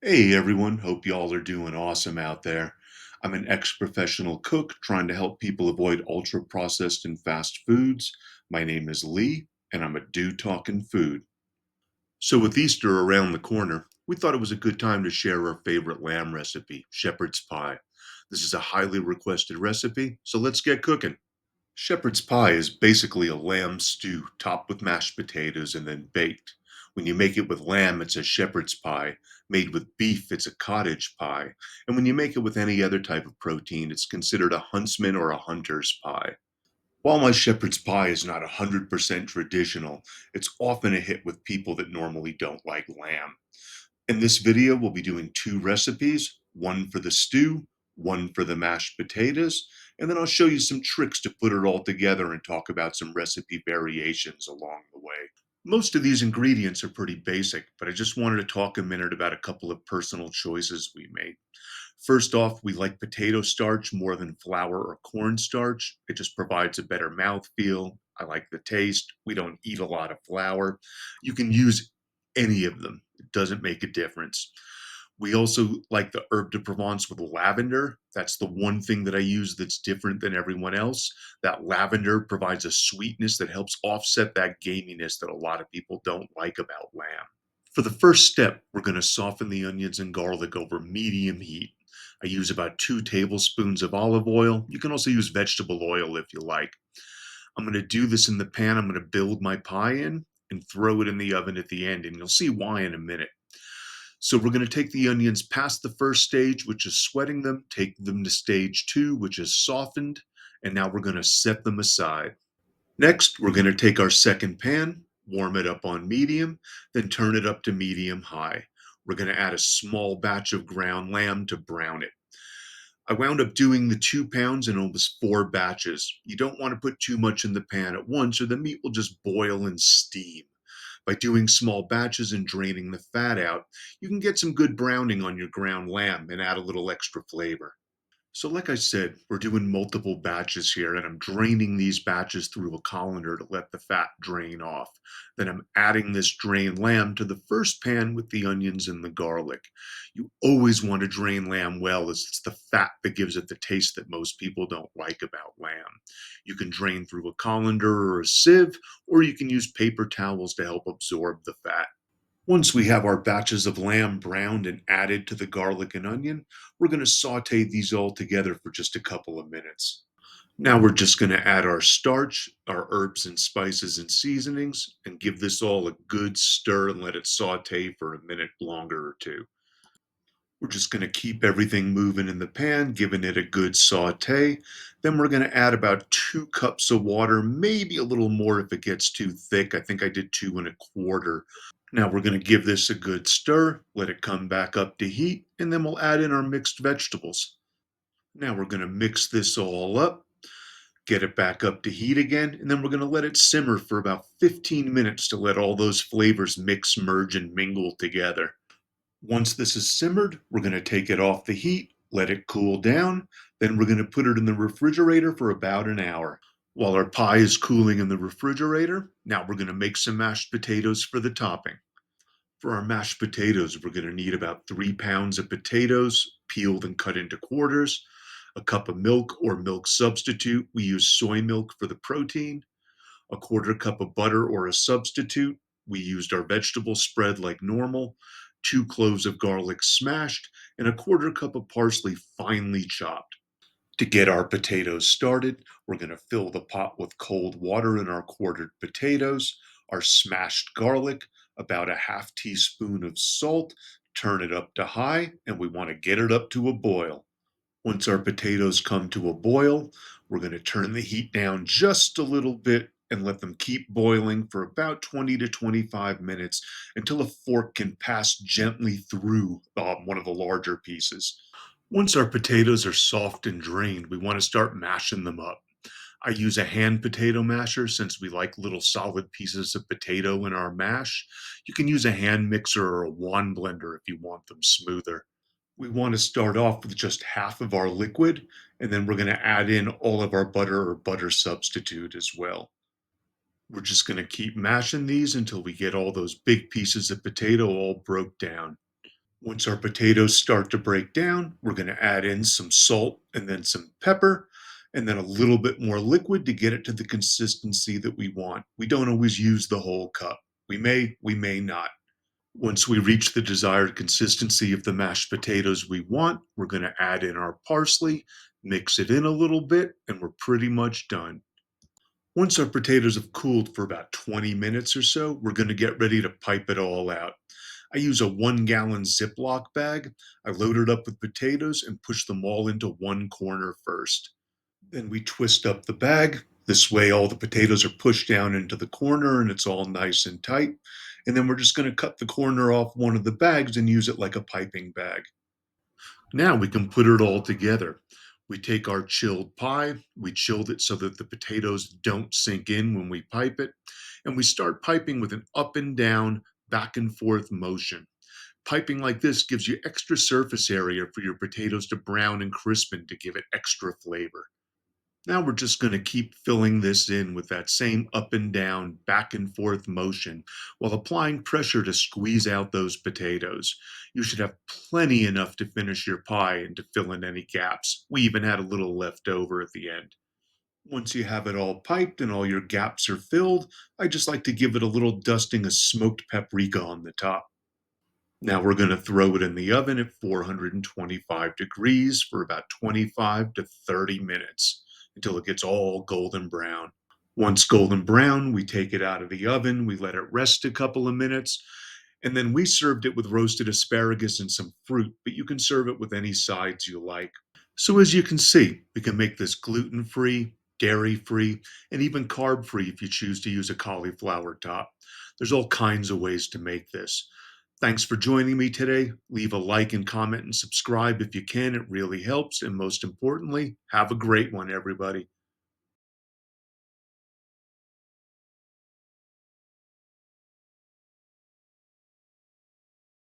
Hey everyone, hope y'all are doing awesome out there. I'm an ex-professional cook trying to help people avoid ultra-processed and fast foods. My name is Lee, and I'm a Dude Talkin Food. So with Easter around the corner, we thought it was a good time to share our favorite lamb recipe, shepherd's pie. This is a highly requested recipe, so let's get cooking. Shepherd's pie is basically a lamb stew topped with mashed potatoes and then baked. When you make it with lamb, it's a shepherd's pie. Made with beef, it's a cottage pie. And when you make it with any other type of protein, it's considered a huntsman or a hunter's pie. While my shepherd's pie is not 100% traditional, it's often a hit with people that normally don't like lamb. In this video, we'll be doing two recipes, one for the stew, one for the mashed potatoes, and then I'll show you some tricks to put it all together and talk about some recipe variations along the way. Most of these ingredients are pretty basic, but I just wanted to talk a minute about a couple of personal choices we made. First off, we like potato starch more than flour or cornstarch. It just provides a better mouthfeel. I like the taste. We don't eat a lot of flour. You can use any of them, it doesn't make a difference. We also like the herb de Provence with lavender. That's the one thing that I use that's different than everyone else. That lavender provides a sweetness that helps offset that gaminess that a lot of people don't like about lamb. For the first step, we're going to soften the onions and garlic over medium heat. I use about 2 tablespoons of olive oil. You can also use vegetable oil if you like. I'm going to do this in the pan. I'm going to build my pie in and throw it in the oven at the end, and you'll see why in a minute. So we're going to take the onions past the first stage, which is sweating them, take them to stage two, which is softened, and now we're going to set them aside. Next, we're going to take our second pan, warm it up on medium, then turn it up to medium high. We're going to add a small batch of ground lamb to brown it. I wound up doing the 2 pounds in almost 4 batches. You don't want to put too much in the pan at once, or the meat will just boil and steam. By doing small batches and draining the fat out, you can get some good browning on your ground lamb and add a little extra flavor. So, like I said, we're doing multiple batches here, and I'm draining these batches through a colander to let the fat drain off. Then I'm adding this drained lamb to the first pan with the onions and the garlic. You always want to drain lamb well, as it's the fat that gives it the taste that most people don't like about lamb. You can drain through a colander or a sieve, or you can use paper towels to help absorb the fat. Once we have our batches of lamb browned and added to the garlic and onion, we're going to saute these all together for just a couple of minutes. Now we're just going to add our starch, our herbs and spices and seasonings, and give this all a good stir and let it saute for a minute longer or two. We're just going to keep everything moving in the pan, giving it a good saute. Then we're going to add about 2 cups of water, maybe a little more if it gets too thick. I think I did 2 1/4. Now we're going to give this a good stir, let it come back up to heat, and then we'll add in our mixed vegetables. Now we're going to mix this all up, get it back up to heat again, and then we're going to let it simmer for about 15 minutes to let all those flavors mix, merge, and mingle together. Once this is simmered, we're going to take it off the heat, let it cool down, then we're going to put it in the refrigerator for about an hour. While our pie is cooling in the refrigerator, now we're going to make some mashed potatoes for the topping. For our mashed potatoes, we're going to need about 3 pounds of potatoes, peeled and cut into quarters, a cup of milk or milk substitute. We use soy milk for the protein, a quarter cup of butter or a substitute. We used our vegetable spread like normal, 2 cloves of garlic smashed, and a quarter cup of parsley finely chopped. To get our potatoes started, we're going to fill the pot with cold water and our quartered potatoes, our smashed garlic, about a half teaspoon of salt, turn it up to high, and we want to get it up to a boil. Once our potatoes come to a boil, we're going to turn the heat down just a little bit and let them keep boiling for about 20 to 25 minutes until a fork can pass gently through one of the larger pieces. Once our potatoes are soft and drained, we want to start mashing them up. I use a hand potato masher since we like little solid pieces of potato in our mash. You can use a hand mixer or a wand blender if you want them smoother. We want to start off with just half of our liquid, and then we're going to add in all of our butter or butter substitute as well. We're just going to keep mashing these until we get all those big pieces of potato all broke down. Once our potatoes start to break down, we're going to add in some salt and then some pepper and then a little bit more liquid to get it to the consistency that we want. We don't always use the whole cup. We may not. Once we reach the desired consistency of the mashed potatoes we want, we're going to add in our parsley, mix it in a little bit, and we're pretty much done. Once our potatoes have cooled for about 20 minutes or so, we're going to get ready to pipe it all out. I use a 1 gallon Ziploc bag. I load it up with potatoes and push them all into one corner first. Then we twist up the bag. This way, all the potatoes are pushed down into the corner and it's all nice and tight. And then we're just going to cut the corner off one of the bags and use it like a piping bag. Now we can put it all together. We take our chilled pie, we chilled it so that the potatoes don't sink in when we pipe it, and we start piping with an up and down, back and forth motion. Piping like this gives you extra surface area for your potatoes to brown and crispen to give it extra flavor. Now we're just going to keep filling this in with that same up and down, back and forth motion while applying pressure to squeeze out those potatoes. You should have plenty enough to finish your pie and to fill in any gaps. We even had a little left over at the end. Once you have it all piped and all your gaps are filled, I just like to give it a little dusting of smoked paprika on the top. Now we're going to throw it in the oven at 425 degrees for about 25 to 30 minutes until it gets all golden brown. Once golden brown, we take it out of the oven, we let it rest a couple of minutes, and then we served it with roasted asparagus and some fruit, but you can serve it with any sides you like. So, as you can see, we can make this gluten free, dairy free, and even carb free if you choose to use a cauliflower top. There's all kinds of ways to make this. Thanks for joining me today. Leave a like and comment and subscribe if you can. It really helps. And most importantly, have a great one, everybody.